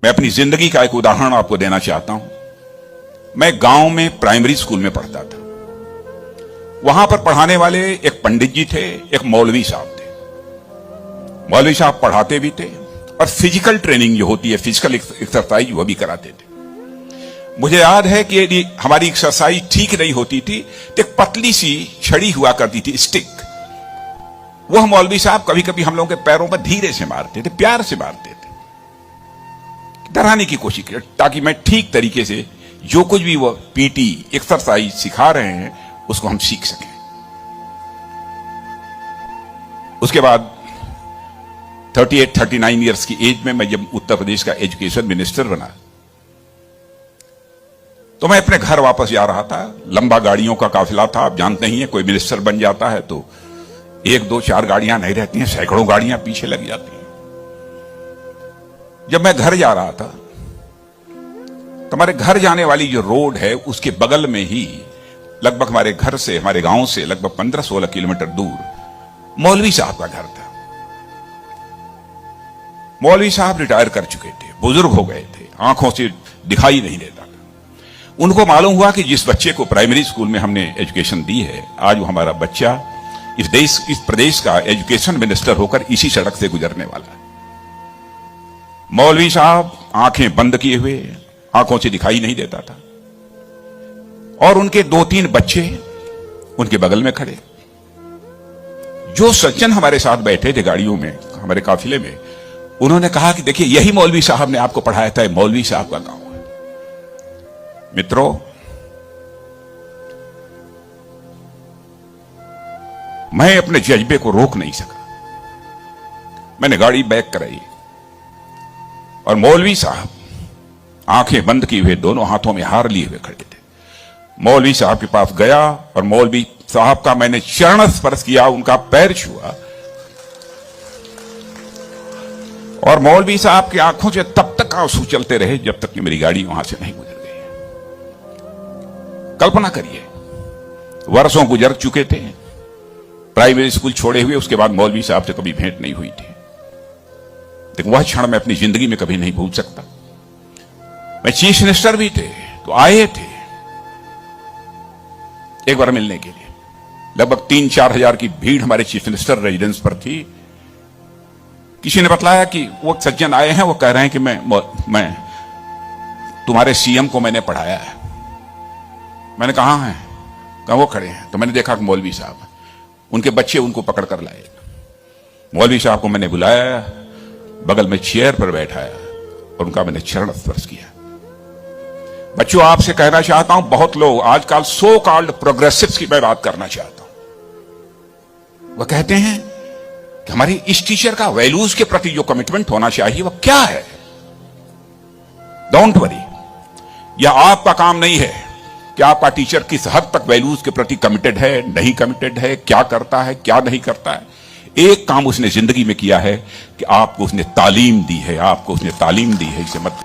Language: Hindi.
मैं अपनी जिंदगी का एक उदाहरण आपको देना चाहता हूं। मैं गांव में प्राइमरी स्कूल में पढ़ता था। वहां पर पढ़ाने वाले एक पंडित जी थे, एक मौलवी साहब थे। मौलवी साहब पढ़ाते भी थे और फिजिकल ट्रेनिंग जो होती है, फिजिकल एक्सरसाइज, वो भी कराते थे। मुझे याद है कि यदि हमारी एक्सरसाइज ठीक नहीं होती थी तो एक पतली सी छड़ी हुआ करती थी, स्टिक। वह मौलवी साहब कभी कभी हम लोगों के पैरों पर धीरे से मारते थे, प्यार से मारते थे, डराने की कोशिश की, ताकि मैं ठीक तरीके से जो कुछ भी वो पीटी एक्सरसाइज सिखा रहे हैं उसको हम सीख सकें। उसके बाद 38-39 इयर्स की एज में मैं जब उत्तर प्रदेश का एजुकेशन मिनिस्टर बना तो मैं अपने घर वापस जा रहा था। लंबा गाड़ियों का काफिला था। आप जानते ही हैं, कोई मिनिस्टर बन जाता है तो 1, 2, 4 गाड़ियां नहीं रहती हैं, सैकड़ों गाड़ियां पीछे लग जाती हैं। जब मैं घर जा रहा था तो हमारे घर जाने वाली जो रोड है उसके बगल में ही, लगभग हमारे घर से, हमारे गांव से लगभग 15-16 किलोमीटर दूर मौलवी साहब का घर था। मौलवी साहब रिटायर कर चुके थे, बुजुर्ग हो गए थे, आंखों से दिखाई नहीं देता था। उनको मालूम हुआ कि जिस बच्चे को प्राइमरी स्कूल में हमने एजुकेशन दी है, आज वो हमारा बच्चा इस प्रदेश का एजुकेशन मिनिस्टर होकर इसी सड़क से गुजरने वाला है। मौलवी साहब आंखें बंद किए हुए, आंखों से दिखाई नहीं देता था, और उनके 2-3 बच्चे उनके बगल में खड़े। जो सज्जन हमारे साथ बैठे थे गाड़ियों में, हमारे काफिले में, उन्होंने कहा कि देखिए, यही मौलवी साहब ने आपको पढ़ाया था, मौलवी साहब का गांव है। मित्रों, मैं अपने जज्बे को रोक नहीं सका। मैंने गाड़ी बैक कराई और मौलवी साहब आंखें बंद किए हुए, दोनों हाथों में हार लिए हुए खड़े थे। मौलवी साहब के पास गया और मौलवी साहब का मैंने चरण स्पर्श किया, उनका पैर छुआ, और मौलवी साहब की आंखों से तब तक आंसू चलते रहे जब तक कि मेरी गाड़ी वहां से नहीं गुजर गई। कल्पना करिए, वर्षों गुजर चुके थे प्राइमरी स्कूल छोड़े हुए, उसके बाद मौलवी साहब से कभी भेंट नहीं हुई थी, लेकिन वह क्षण मैं अपनी जिंदगी में कभी नहीं भूल सकता। मैं चीफ मिनिस्टर भी थे तो आए थे एक बार मिलने के लिए। लगभग 3-4 हजार की भीड़ हमारे चीफ मिनिस्टर रेजिडेंस पर थी। किसी ने बतलाया कि वो सज्जन आए हैं, वो कह रहे हैं कि मैं तुम्हारे सीएम को मैंने पढ़ाया है। मैंने कहा है, कहा वो खड़े हैं। तो मैंने देखा कि मौलवी साहब, उनके बच्चे उनको पकड़ कर लाए। मौलवी साहब को मैंने बुलाया, बगल में चेयर पर बैठाया और उनका मैंने चरण स्पर्श किया। बच्चों, आपसे कहना चाहता हूं, बहुत लोग आजकल सो कॉल्ड प्रोग्रेसिव्स की मैं बात करना चाहता हूं। वह कहते हैं कि हमारी इस टीचर का वैल्यूज के प्रति जो कमिटमेंट होना चाहिए वह क्या है। डोंट वरी, यह आपका काम नहीं है कि आपका टीचर किस हद तक वैल्यूज के प्रति कमिटेड है, नहीं कमिटेड है, क्या करता है, क्या नहीं करता है। एक काम उसने जिंदगी में किया है कि आपको उसने तालीम दी है, आपको उसने तालीम दी है, इसे मत